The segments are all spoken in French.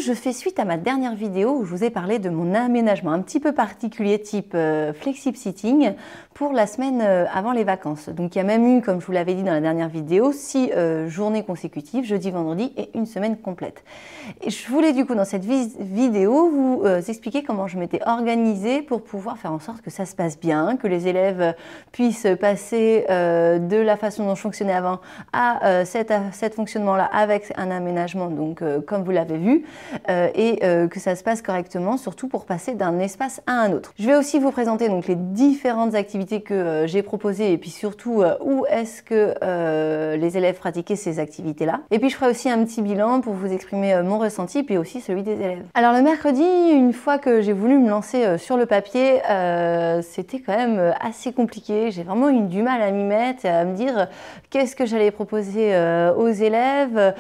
je fais suite à ma dernière vidéo où je vous ai parlé de mon aménagement un petit peu particulier type Flexi Sitting pour la semaine avant les vacances. Donc il y a même eu, comme je vous l'avais dit dans la dernière vidéo, 6 journées consécutives, jeudi, vendredi et une semaine complète. Et je voulais du coup dans cette vidéo vous expliquer comment je m'étais organisée pour pouvoir faire en sorte que ça se passe bien, que les élèves puissent passer de la façon dont je fonctionnais avant à cet fonctionnement-là avec un aménagement, donc comme vous l'avez vu, et que ça se passe correctement, surtout pour passer d'un espace à un autre. Je vais aussi vous présenter donc les différentes activités que j'ai proposées et puis surtout où est-ce que les élèves pratiquaient ces activités-là. Et puis je ferai aussi un petit bilan pour vous exprimer mon ressenti puis aussi celui des élèves. Alors le mercredi, une fois que j'ai voulu me lancer sur le papier, c'était quand même assez compliqué. J'ai vraiment eu du mal à m'y mettre et à me dire qu'est-ce que j'allais proposer aux élèves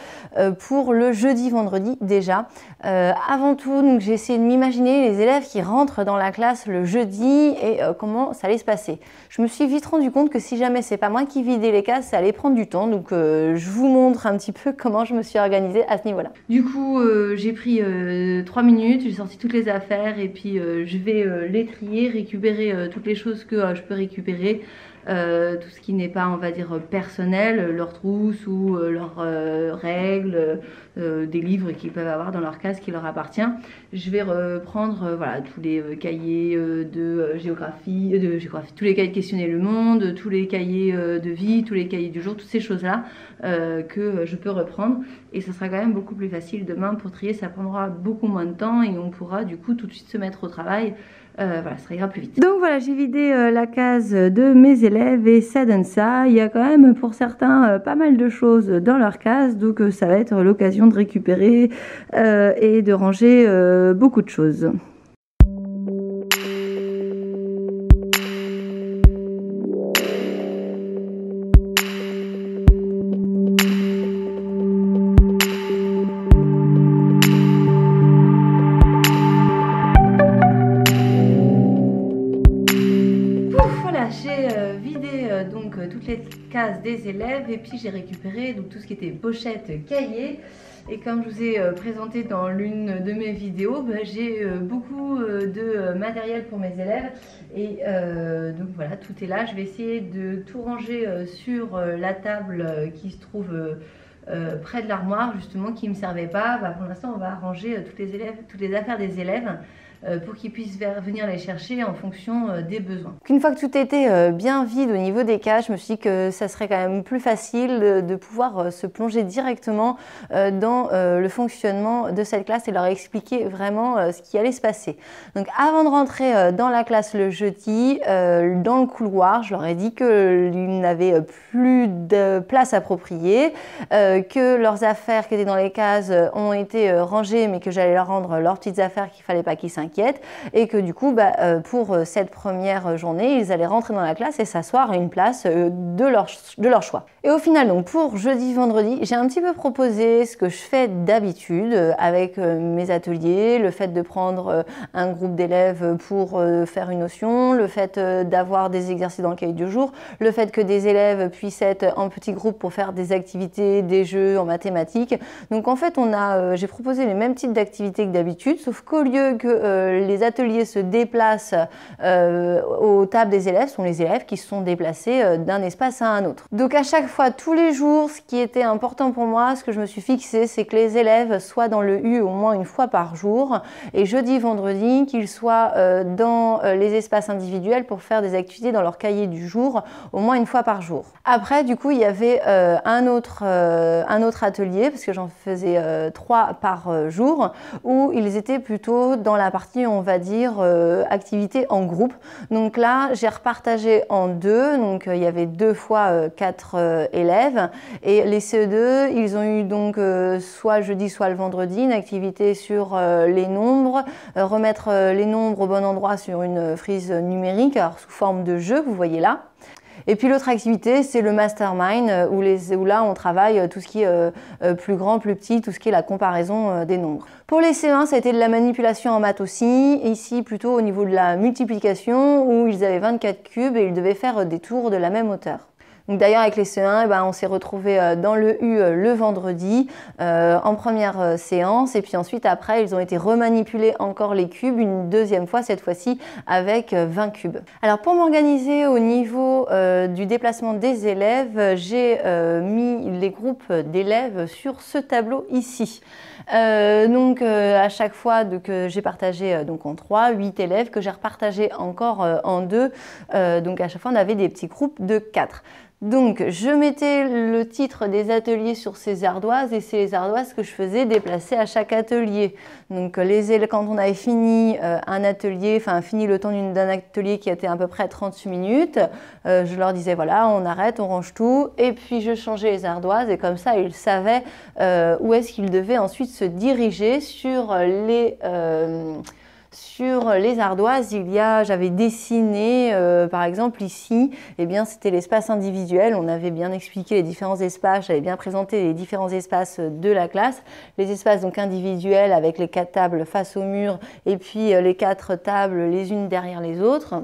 pour le jeudi-vendredi déjà. Avant tout, j'ai essayé de m'imaginer les élèves qui rentrent dans la classe le jeudi et comment ça allait se passer. Je me suis vite rendu compte que si jamais c'est pas moi qui vidais les cases, ça allait prendre du temps. Donc je vous montre un petit peu comment je me suis organisée à ce niveau-là. Du coup, j'ai pris 3 minutes, j'ai sorti toutes les affaires et puis je vais les trier, récupérer toutes les choses que je peux récupérer. Tout ce qui n'est pas, on va dire, personnel, leurs trousses ou leurs règles, des livres qu'ils peuvent avoir dans leur case qui leur appartient. Je vais reprendre voilà, tous les cahiers de géographie, tous les cahiers de questionner le monde, tous les cahiers de vie, tous les cahiers du jour, toutes ces choses-là que je peux reprendre. Et ça sera quand même beaucoup plus facile demain pour trier, ça prendra beaucoup moins de temps et on pourra du coup tout de suite se mettre au travail. Voilà, ça ira plus vite. Donc voilà, j'ai vidé la case de mes élèves et ça donne ça. Il y a quand même pour certains pas mal de choses dans leur case, donc ça va être l'occasion de récupérer et de ranger beaucoup de choses. J'ai vidé donc toutes les cases des élèves et puis j'ai récupéré donc tout ce qui était pochette, cahier. Et comme je vous ai présenté dans l'une de mes vidéos, j'ai beaucoup de matériel pour mes élèves et donc voilà, tout est là. Je vais essayer de tout ranger sur la table qui se trouve près de l'armoire justement, qui ne me servait pas. Pour l'instant on va ranger toutes les affaires des élèves pour qu'ils puissent venir les chercher en fonction des besoins. Une fois que tout était bien vide au niveau des cases, je me suis dit que ça serait quand même plus facile de pouvoir se plonger directement dans le fonctionnement de cette classe et leur expliquer vraiment ce qui allait se passer. Donc avant de rentrer dans la classe le jeudi, dans le couloir, je leur ai dit qu'ils n'avaient plus de place appropriée, que leurs affaires qui étaient dans les cases ont été rangées mais que j'allais leur rendre leurs petites affaires, qu'il ne fallait pas qu'ils s'inquiètent. Et que du coup, pour cette première journée, ils allaient rentrer dans la classe et s'asseoir à une place de leur choix. Et au final, donc pour jeudi, vendredi, j'ai un petit peu proposé ce que je fais d'habitude avec mes ateliers, le fait de prendre un groupe d'élèves pour faire une notion, le fait d'avoir des exercices dans le cahier du jour, le fait que des élèves puissent être en petits groupes pour faire des activités, des jeux en mathématiques. Donc en fait, j'ai proposé les mêmes types d'activités que d'habitude, sauf qu'au lieu que les ateliers se déplacent aux tables des élèves, ce sont les élèves qui se sont déplacés d'un espace à un autre. Donc à chaque fois, tous les jours, ce qui était important pour moi, ce que je me suis fixé, c'est que les élèves soient dans le U au moins une fois par jour et jeudi, vendredi, qu'ils soient dans les espaces individuels pour faire des activités dans leur cahier du jour au moins une fois par jour. Après, du coup, il y avait un autre atelier, parce que j'en faisais 3 par jour, où ils étaient plutôt dans la partie, on va dire, activité en groupe. Donc là, j'ai repartagé en 2. Donc il y avait 2 fois 4 élèves. Et les CE2, ils ont eu donc soit le jeudi, soit le vendredi, une activité sur les nombres, remettre les nombres au bon endroit sur une frise numérique, alors sous forme de jeu, vous voyez là. Et puis l'autre activité, c'est le mastermind, où là on travaille tout ce qui est plus grand, plus petit, tout ce qui est la comparaison des nombres. Pour les C1, ça a été de la manipulation en maths aussi, ici plutôt au niveau de la multiplication, où ils avaient 24 cubes et ils devaient faire des tours de la même hauteur. Donc d'ailleurs avec les CE1, on s'est retrouvés dans le U le vendredi en première séance, et puis ensuite après ils ont été remanipulés encore les cubes une deuxième fois, cette fois-ci avec 20 cubes. Alors pour m'organiser au niveau du déplacement des élèves, j'ai mis les groupes d'élèves sur ce tableau ici. À chaque fois j'ai partagé donc en 3, 8 élèves que j'ai repartagé encore en 2, donc à chaque fois on avait des petits groupes de 4. Donc je mettais le titre des ateliers sur ces ardoises, et c'est les ardoises que je faisais déplacer à chaque atelier. Donc quand on avait fini un atelier, fini le temps d'un atelier qui était à peu près 38 minutes, je leur disais voilà, on arrête, on range tout, et puis je changeais les ardoises, et comme ça ils savaient où est-ce qu'ils devaient ensuite se diriger sur les ardoises. J'avais dessiné, par exemple ici, c'était l'espace individuel. On avait bien expliqué les différents espaces, j'avais bien présenté les différents espaces de la classe. Les espaces donc individuels avec les 4 tables face au mur, et puis les 4 tables les unes derrière les autres.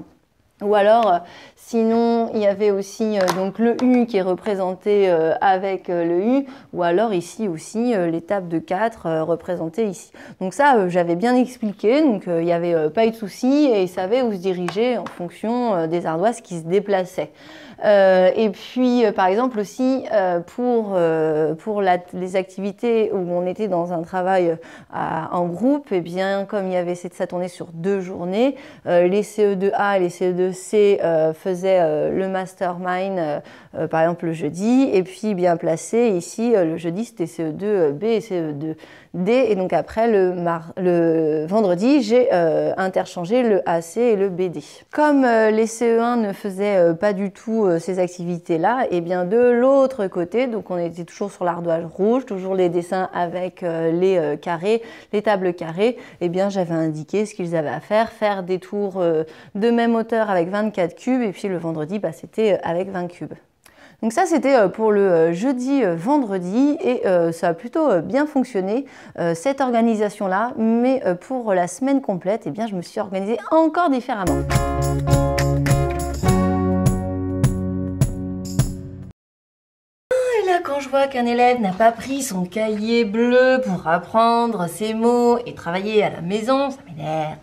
Ou alors, sinon, il y avait aussi donc le U qui est représenté avec le U, ou alors ici aussi les tables de 4 représentées ici. Donc ça, j'avais bien expliqué, donc il n'y avait pas eu de souci, et ils savaient où se diriger en fonction des ardoises qui se déplaçaient. Et puis, par exemple aussi, pour les activités où on était dans un travail en groupe, comme ça tournait sur 2 journées, les CE2A et les CE2C faisaient le mastermind, par exemple le jeudi, et puis bien placé ici, le jeudi c'était CE2B et CE2D, et donc après le vendredi, j'ai interchangé le AC et le BD. Comme les CE1 ne faisaient pas du tout ces activités-là, de l'autre côté, donc on était toujours sur l'ardoise rouge, toujours les dessins avec les carrés, les tables carrées, j'avais indiqué ce qu'ils avaient à faire des tours de même hauteur avec 24 cubes, et puis le vendredi, c'était avec 20 cubes. Donc ça, c'était pour le jeudi-vendredi, et ça a plutôt bien fonctionné, cette organisation-là, mais pour la semaine complète, je me suis organisée encore différemment. Quand je vois qu'un élève n'a pas pris son cahier bleu pour apprendre ses mots et travailler à la maison, ça m'énerve.